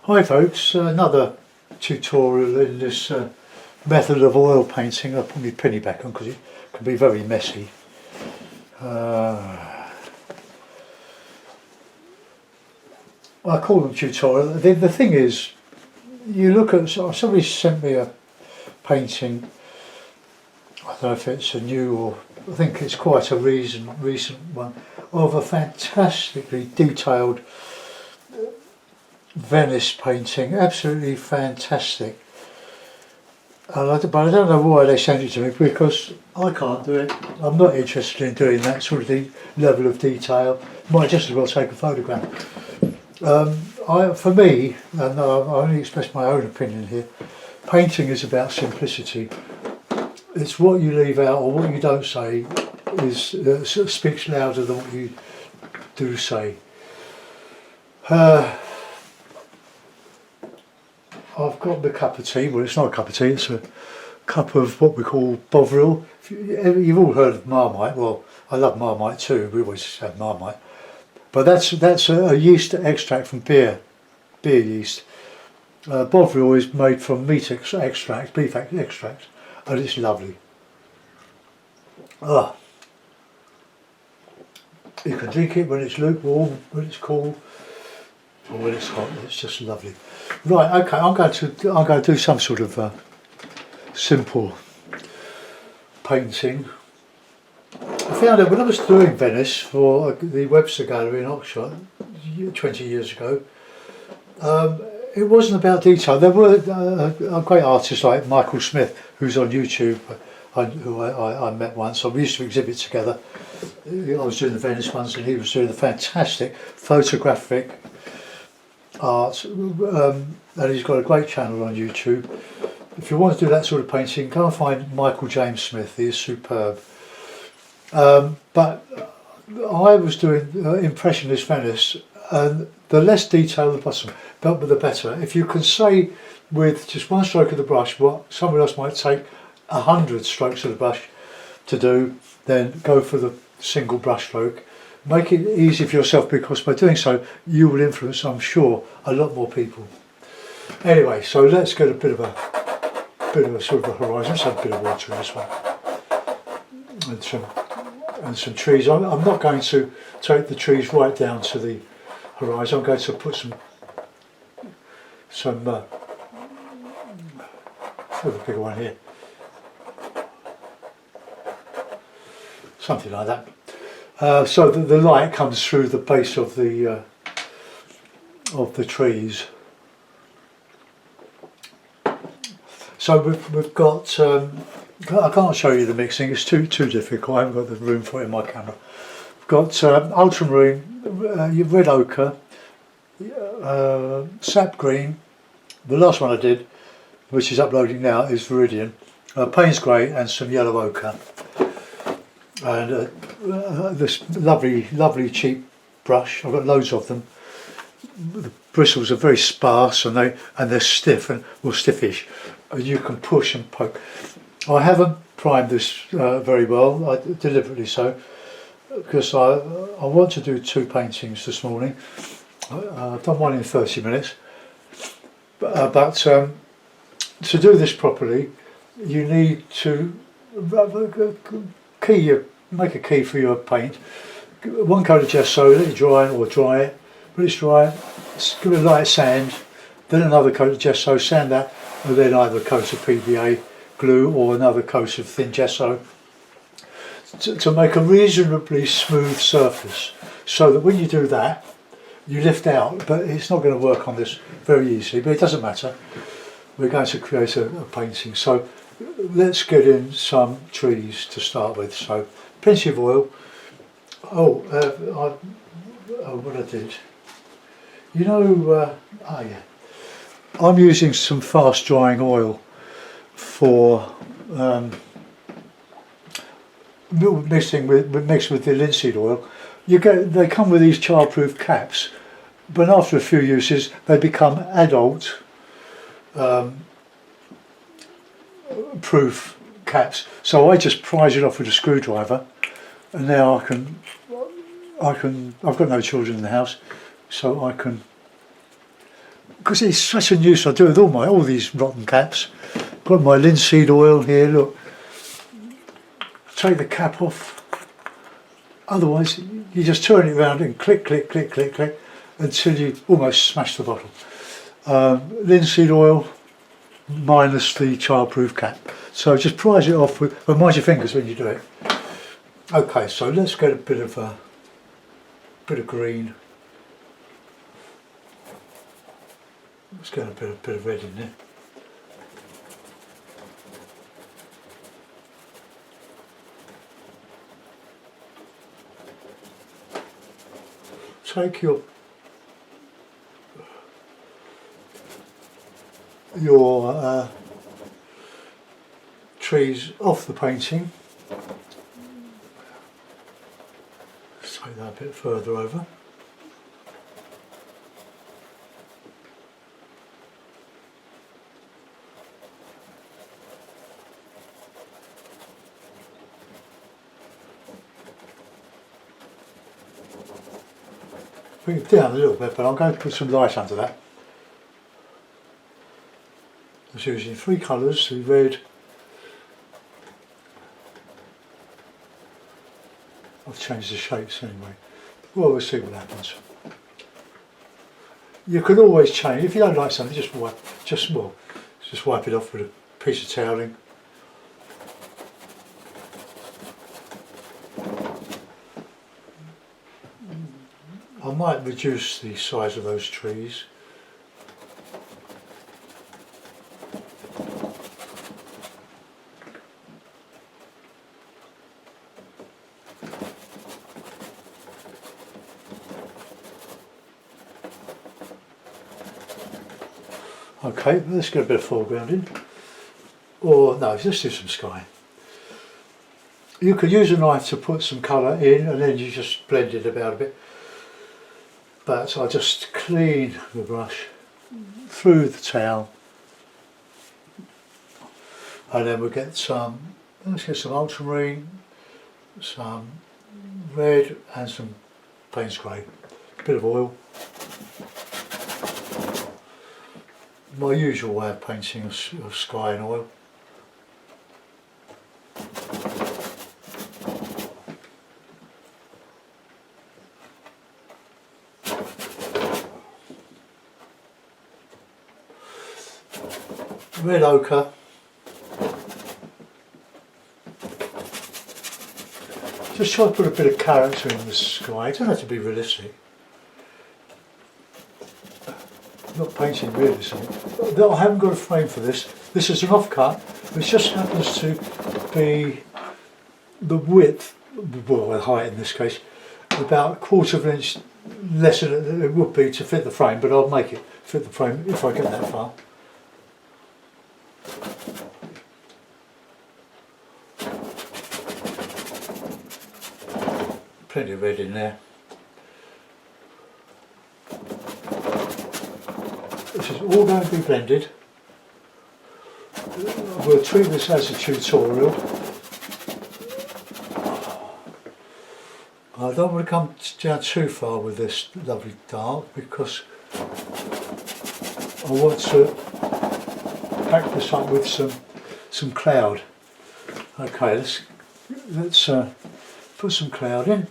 Hi folks, another tutorial in this method of oil painting. I'll put my penny back on because it can be very messy. I call them tutorial. The thing is, you look at, somebody sent me a painting, I don't know if it's a new or, I think it's quite a recent one, of a fantastically detailed Venice painting, absolutely fantastic. But I don't know why they sent it to me, because I can't do it. I'm not interested in doing that sort of level of detail. Might just as well take a photograph. For me, and I only express my own opinion here, painting is about simplicity. It's what you leave out or what you don't say speaks louder than what you do say. I've got the cup of tea. Well, it's not a cup of tea, it's a cup of what we call Bovril. You've all heard of Marmite. Well, I love Marmite too, we always have Marmite. But that's a yeast extract from beer yeast. Bovril is made from meat extract, beef extract, and it's lovely. You can drink it when it's lukewarm, when it's cool, or when it's hot. It's just lovely. Right, okay, I'm going to do some sort of simple painting. I found out when I was doing Venice for the Webster Gallery in Oxford 20 years ago, it wasn't about detail. There were great artists like Michael Smith, who's on YouTube, who I met once. So we used to exhibit together. I was doing the Venice ones and he was doing the fantastic photographic art, and he's got a great channel on YouTube. If you want to do that sort of painting, go and find Michael James Smith. He is superb. But I was doing Impressionist Venice, and the less detail the better. If you can say with just one stroke of the brush what someone else might take 100 strokes of the brush to do, then go for the single brush stroke. Make it easy for yourself, because by doing so you will influence, I'm sure, a lot more people. Anyway, so let's get a bit of a sort of a horizon. Let's have a bit of water in this one, and some trees. I'm not going to take the trees right down to the horizon. I'm going to put some have a bigger one here, something like that. So that the light comes through the base of the trees. So we've got. I can't show you the mixing; it's too difficult. I haven't got the room for it in my camera. We've got ultramarine, red ochre, sap green. The last one I did, which is uploading now, is Viridian, Payne's grey, and some yellow ochre. And this lovely cheap brush. I've got loads of them. The bristles are very sparse and they're stiff and stiffish. And you can push and poke. I haven't primed this very well, deliberately so, because I want to do 2 paintings this morning. I've done one in 30 minutes. But to do this properly, you need to make a key for your paint. 1 coat of gesso, let it dry, or dry it. When it's dry, give it a light sand, then another coat of gesso, sand that, and then either a coat of PVA glue or another coat of thin gesso to make a reasonably smooth surface, so that when you do that, you lift out. But it's not going to work on this very easily, but it doesn't matter. We're going to create a painting. So let's get in some trees to start with. So plenty of oil. What I did, yeah, I'm using some fast drying oil for mixed with the linseed oil. They come with these childproof caps, but after a few uses they become adult proof caps. So I just prise it off with a screwdriver, and now I've got no children in the house, so I can because it's such a nuisance. I do it with all these rotten caps. Got my linseed oil here, look. Take the cap off. Otherwise, you just turn it around and click, click, click, click, click, until you almost smash the bottle. Linseed oil minus the childproof cap. So just prise it off with, and mind your fingers when you do it. Okay, so let's get a bit of green. Let's get a bit of red in there. Take your trees off the painting. Let's take that a bit further over. Bring it down a little bit, but I'm going to put some light under that. I was using 3 colours, the red. I've changed the shapes anyway. Well, we'll see what happens. You could always change, if you don't like something, just wipe it off with a piece of toweling. I might reduce the size of those trees. Okay, let's get a bit of foreground in. Or no, let's do some sky. You could use a knife to put some colour in and then you just blend it about a bit. But I just clean the brush through the towel, and then we'll get let's get some ultramarine, some red and some Payne's grey, a bit of oil. My usual way of painting of sky and oil. Red ochre. Just try to put a bit of character in the sky. It doesn't have to be realistic. I'm not painting realism. I haven't got a frame for this. This is an offcut, which just happens to be the width, well, the height in this case, about 1/4 of an inch less than it would be to fit the frame, but I'll make it fit the frame if I get that far. Plenty of red in there. This is all going to be blended. We'll treat this as a tutorial. I don't want to come down too far with this lovely dark because I want to pack this up with some cloud. Okay, let's put some cloud in.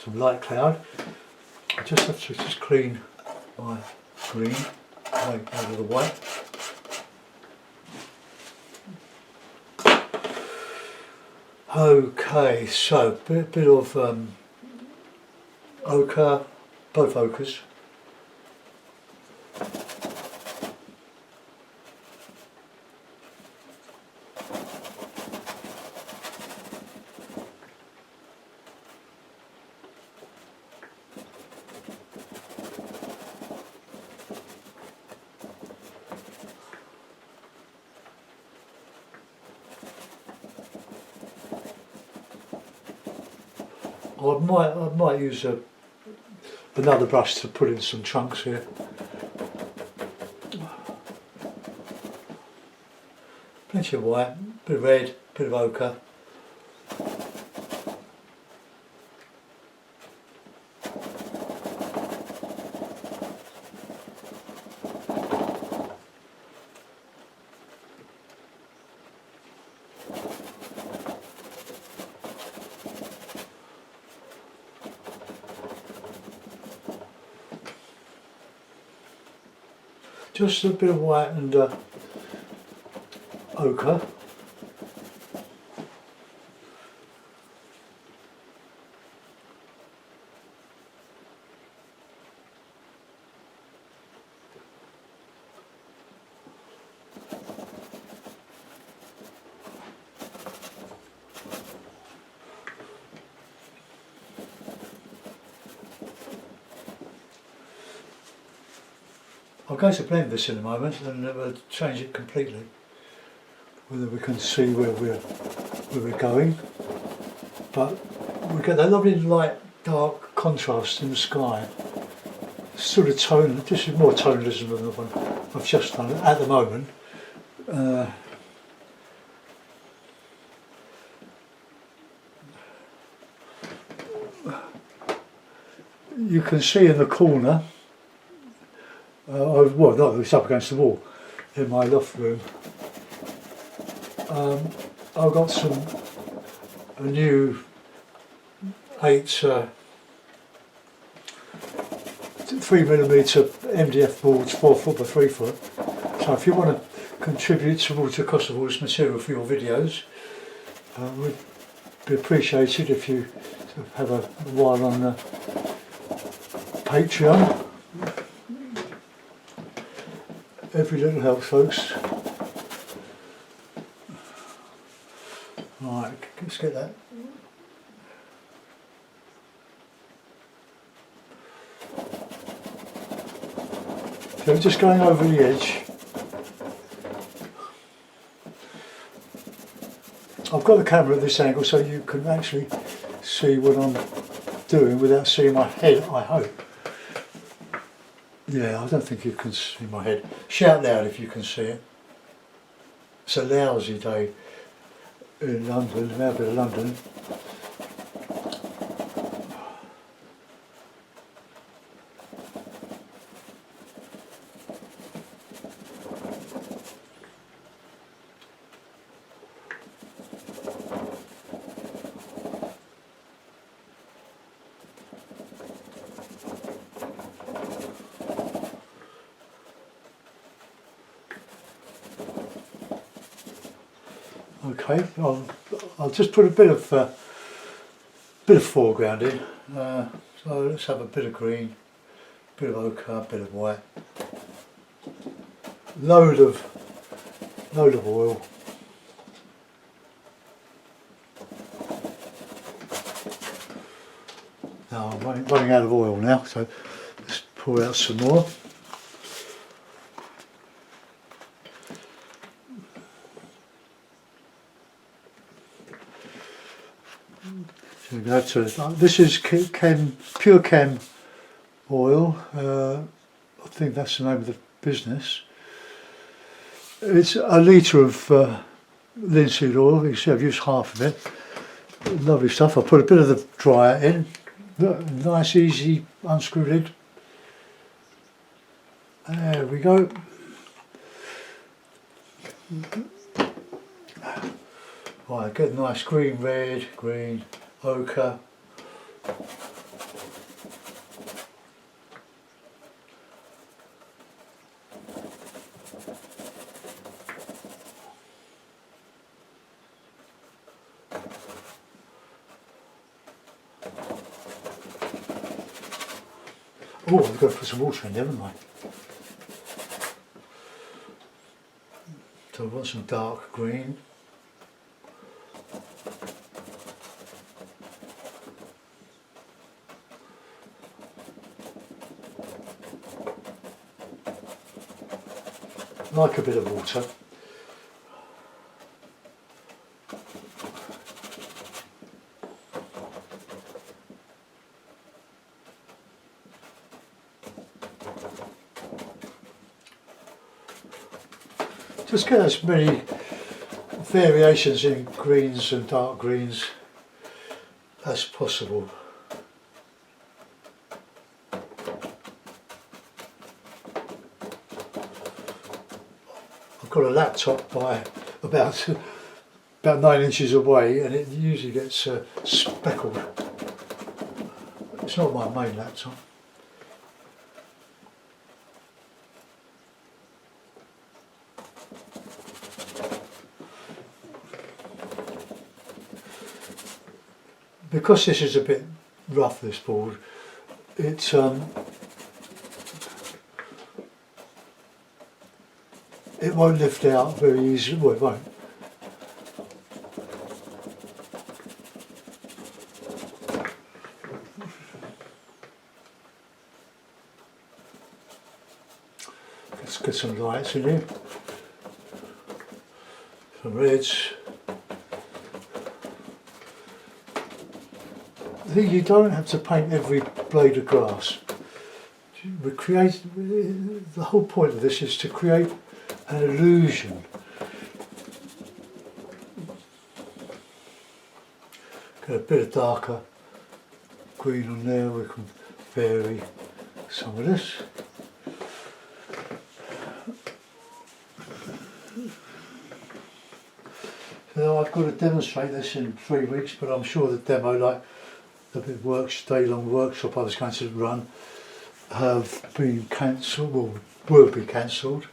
Some light cloud. I just have to clean my green out of the way. Okay, so a bit of ochre, both ochres. I might use another brush to put in some chunks here. Plenty of white, bit of red, bit of ochre. just a bit of white and ochre. I'm going to blend this in a moment and we'll change it completely, whether we can see where we're going. But we get that lovely light dark contrast in the sky. Sort of tone. This is more tonalism than the one I've just done at the moment. You can see in the corner. Well, no, it's up against the wall in my loft room. I've got a new 8 3mm MDF boards, 4 foot by 3 foot. So if you want to contribute towards the cost of all this material for your videos, would be appreciated if you have a while on Patreon. Every little helps, folks. Right, let's get that. So I'm just going over the edge. I've got the camera at this angle so you can actually see what I'm doing without seeing my head, I hope. Yeah, I don't think you can see my head. Shout loud if you can see it. It's a lousy day in London, in our bit of London. Okay, I'll just put a bit of foreground in. So let's have a bit of green, bit of ochre, a bit of white. Load of oil. Now I'm running out of oil now, so let's pour out some more. This is pure chem oil. I think that's the name of the business. It's a litre of linseed oil. You see I've used half of it. Lovely stuff. I put a bit of the dryer in. Nice, easy, unscrew lid. There we go. Right, get nice green, red, green, ochre. Oh, I've got to put some water in there, haven't I? So I want some dark green. Like a bit of water. Just get as many variations in greens and dark greens as possible. I've got a laptop by about 9 inches away and it usually gets speckled. It's not my main laptop. because this is a bit rough, this board, it won't lift out very easily. Well, it won't. Let's get some lights in here, some reds. You don't have to paint every blade of grass. The whole point of this is to create an illusion. Got a bit of darker green on there, we can vary some of this. So I've got to demonstrate this in 3 weeks, but I'm sure the demo, like the big day-long workshop I was going to run, have been cancelled, or will be cancelled.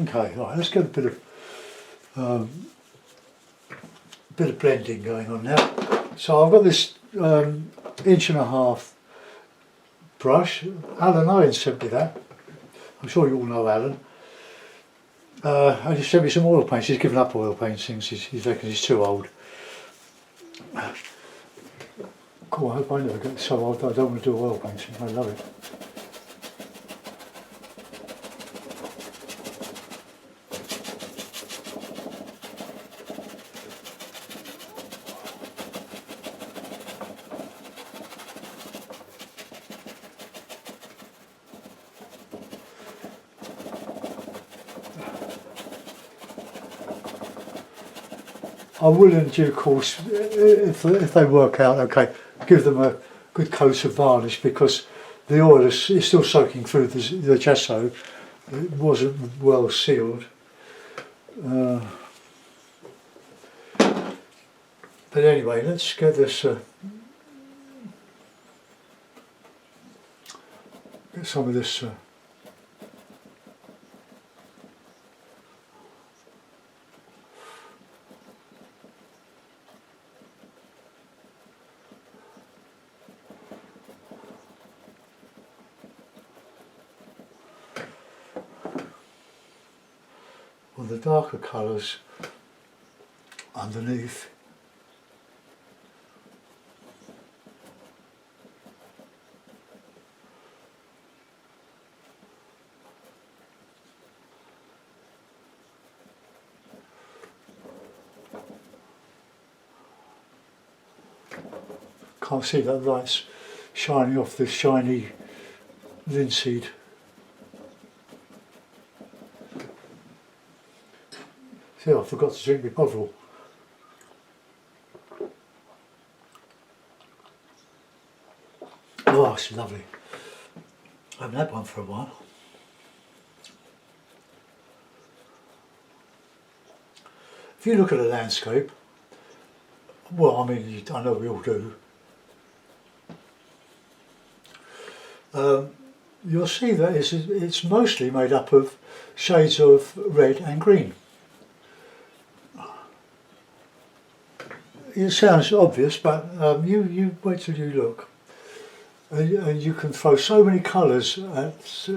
Okay, right, let's get a bit of blending going on now. So I've got this 1.5" brush. Alan Owen sent me that. I'm sure you all know Alan. And he sent me some oil paints. He's given up oil paintings. He reckons he's too old. Cool, I hope I never get so old that I don't want to do oil painting. I love it. I will in due course, if they work out okay, give them a good coat of varnish, because the oil is still soaking through the gesso. It wasn't well sealed. But anyway, let's get this, get some of this on the darker colours underneath. Can't see that light's shining off the shiny linseed. See, I forgot to drink my bottle. Oh, it's lovely. I haven't had one for a while. If you look at a landscape, well, I mean, I know we all do, you'll see that it's mostly made up of shades of red and green. It sounds obvious, but you wait till you look, and you can throw so many colours at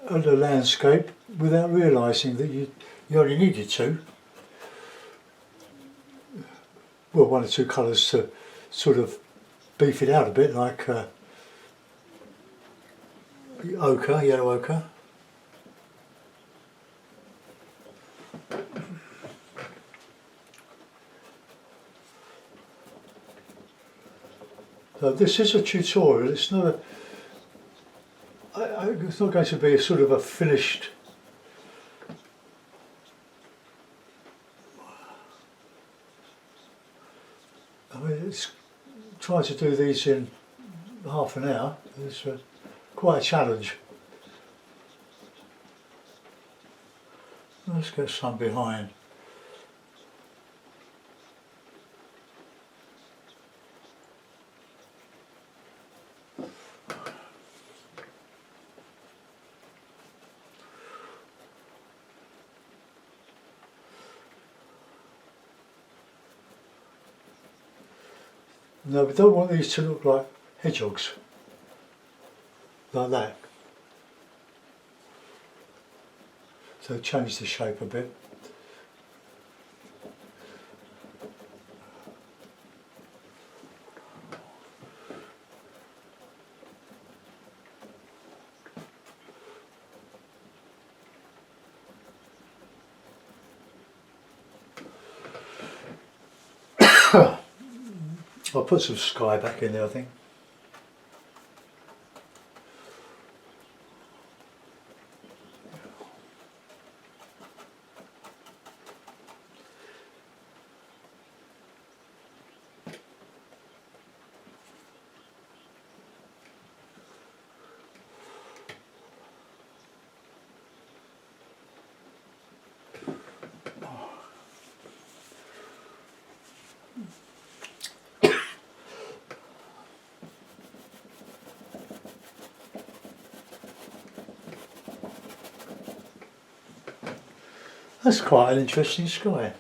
a landscape without realising that you only needed to. well, one or two colours to sort of beef it out a bit, like ochre, yellow ochre. So this is a tutorial. It's not a. It's not going to be a sort of a finished. I mean, it's trying to do these in half an hour. It's quite a challenge. Let's get some behind. No, we don't want these to look like hedgehogs, like that. So change the shape a bit. I'll put some sky back in there, I think. That's quite an interesting sky.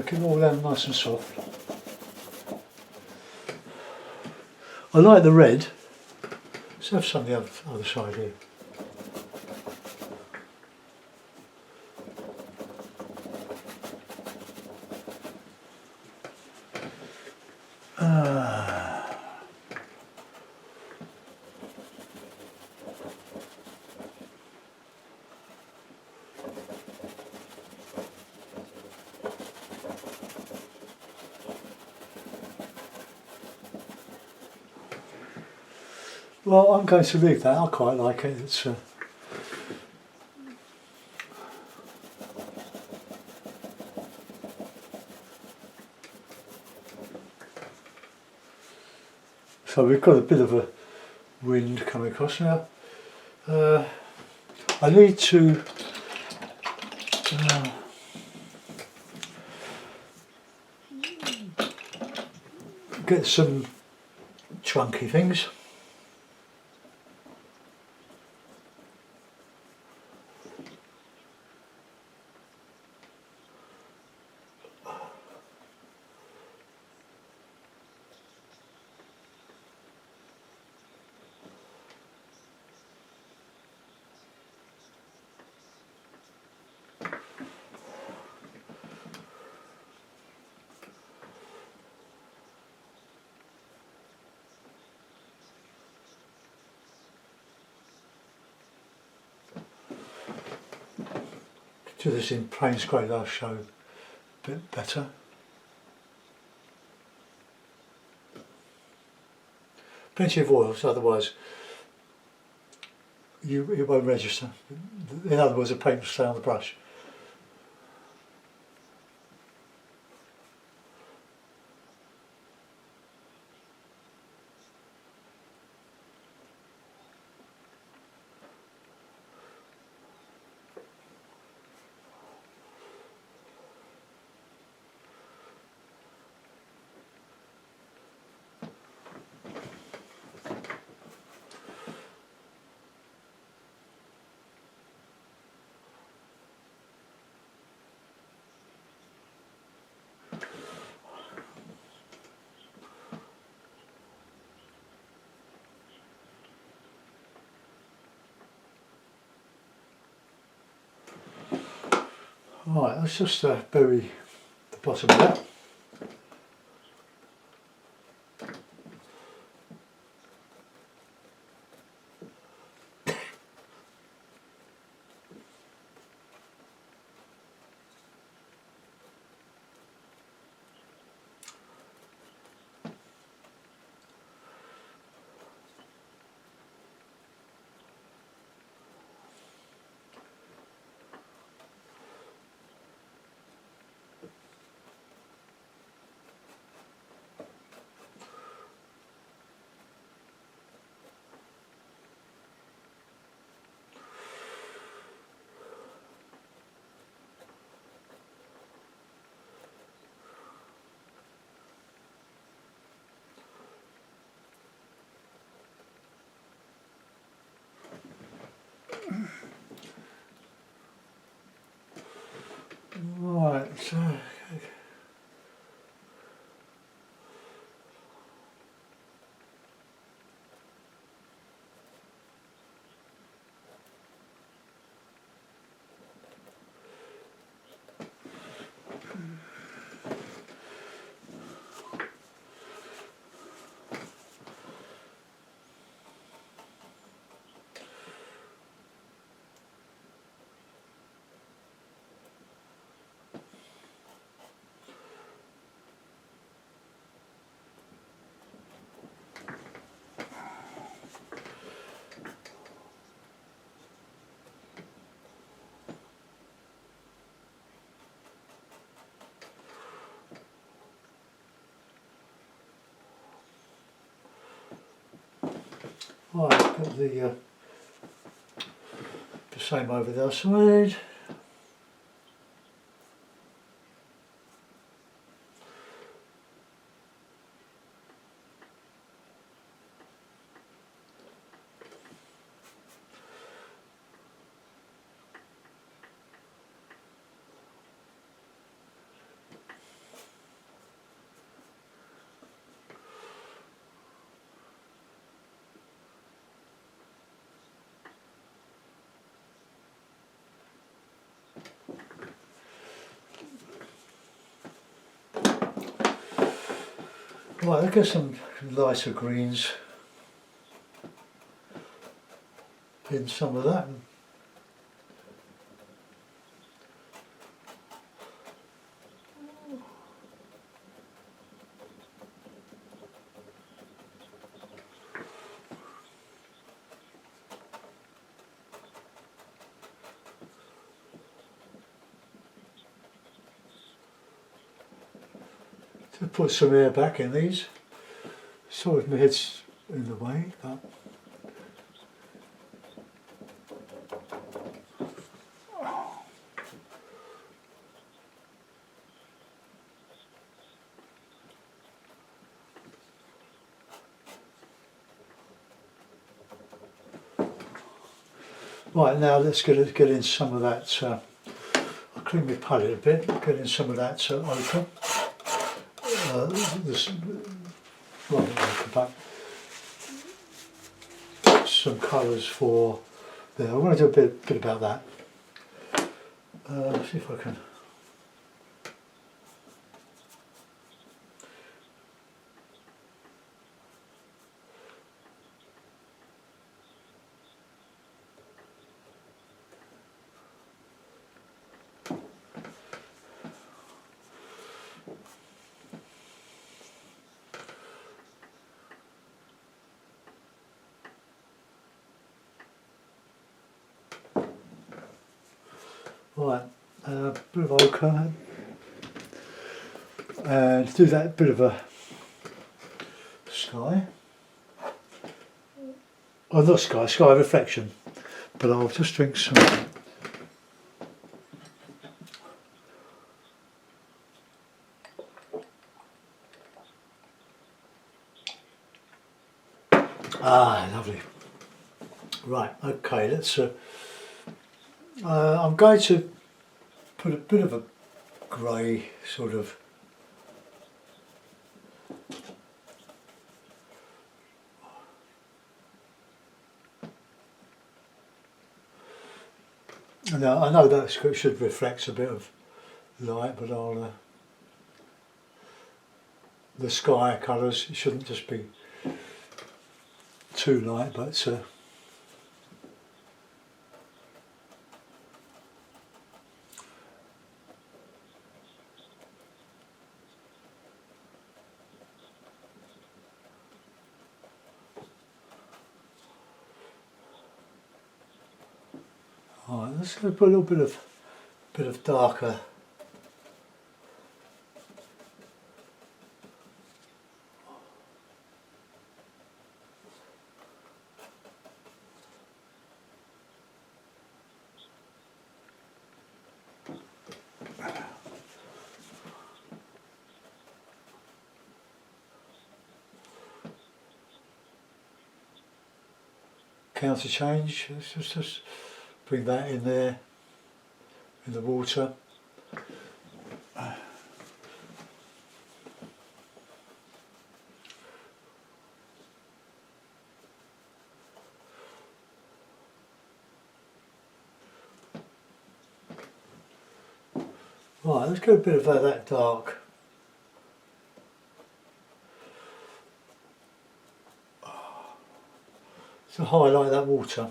Keep it all down nice and soft. I like the red. Let's have some on the other side here. Well, I'm going to leave that. I quite like it. It's so we've got a bit of a wind coming across now. I need to get some chunky things. Do this in Plains grey, I'll show a bit better. Plenty of oils, otherwise it won't register. In other words, the paint will stay on the brush. Right, let's just bury the bottom of that. Right, so right, got the same over the other side. Right, I'll get some lighter greens in some of that. To put some air back in these. Sorry if my head's in the way, but right, now let's get in some of that. I'll clean my palette a bit. Get in some of that ochre. This, well, ochre, but some colours for there. I want to do a bit about that. See if I can. Right, bit of ochre, and do that bit of a sky. Oh, not sky reflection. But I'll just drink some. Ah, lovely. Right, okay, let's. I'm going to put a bit of a grey sort of. Now I know that should reflect a bit of light, but the sky colours, it shouldn't just be too light, but alright, let's go put a little bit of darker. Counter change, let's just bring that in there, in the water. Right, let's go a bit of that dark. To highlight that water.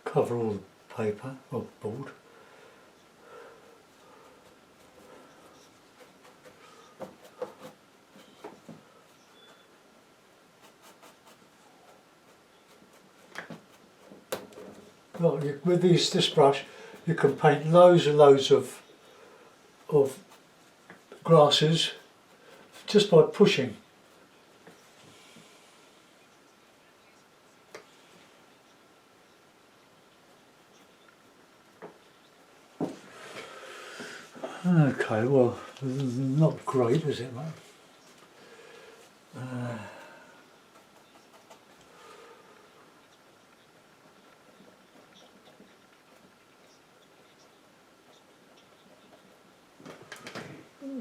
Cover all the paper or board. Well, with this brush, you can paint loads and loads of grasses just by pushing. Okay, well, not great, is it, mate?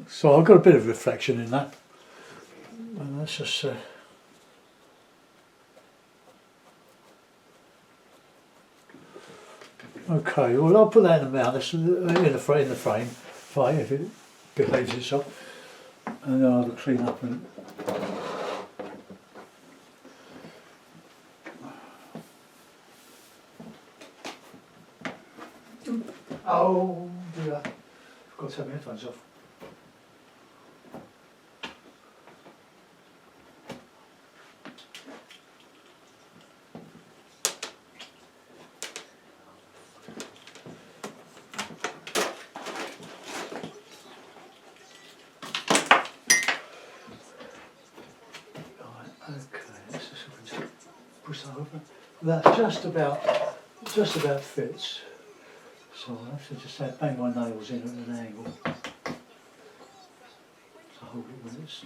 So I've got a bit of reflection in that, and that's just okay. Well, I'll put that in the mount. That's in the frame, fine, if it behaves itself, and then I'll clean up and. Oh dear! Forgot to take my headphones off. Push that over. That just about fits. So I have to just bang my nails in at an angle to hold it when it's.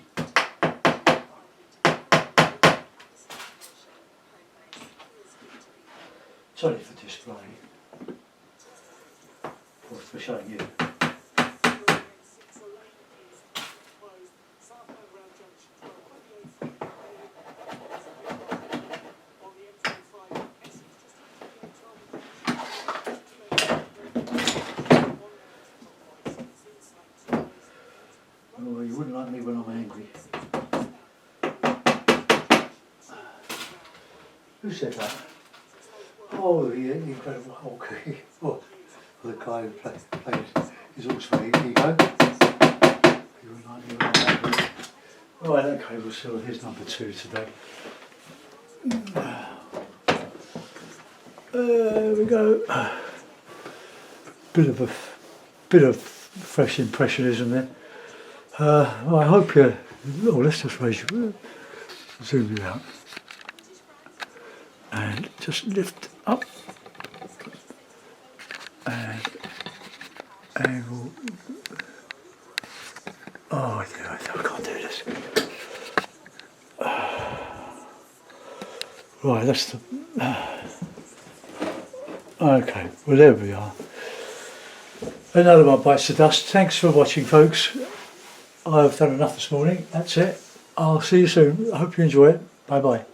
It's only for display, or for showing you. Oh, you wouldn't like me when I'm angry. Who said that? Oh, the incredible Hulk. Oh, the guy who plays his alter ego. You wouldn't like me when I'm angry. Right, okay, we'll see. Here's number 2 today. There we go. Bit of fresh impressionism there. Well, I hope you. Oh, let's just zoom you out and just lift up and angle. Oh yeah, I can't do this. Right, that's the. Okay, well there we are. Another one bites the dust. Thanks for watching, folks. I've done enough this morning. That's it. I'll see you soon. I hope you enjoy it. Bye bye.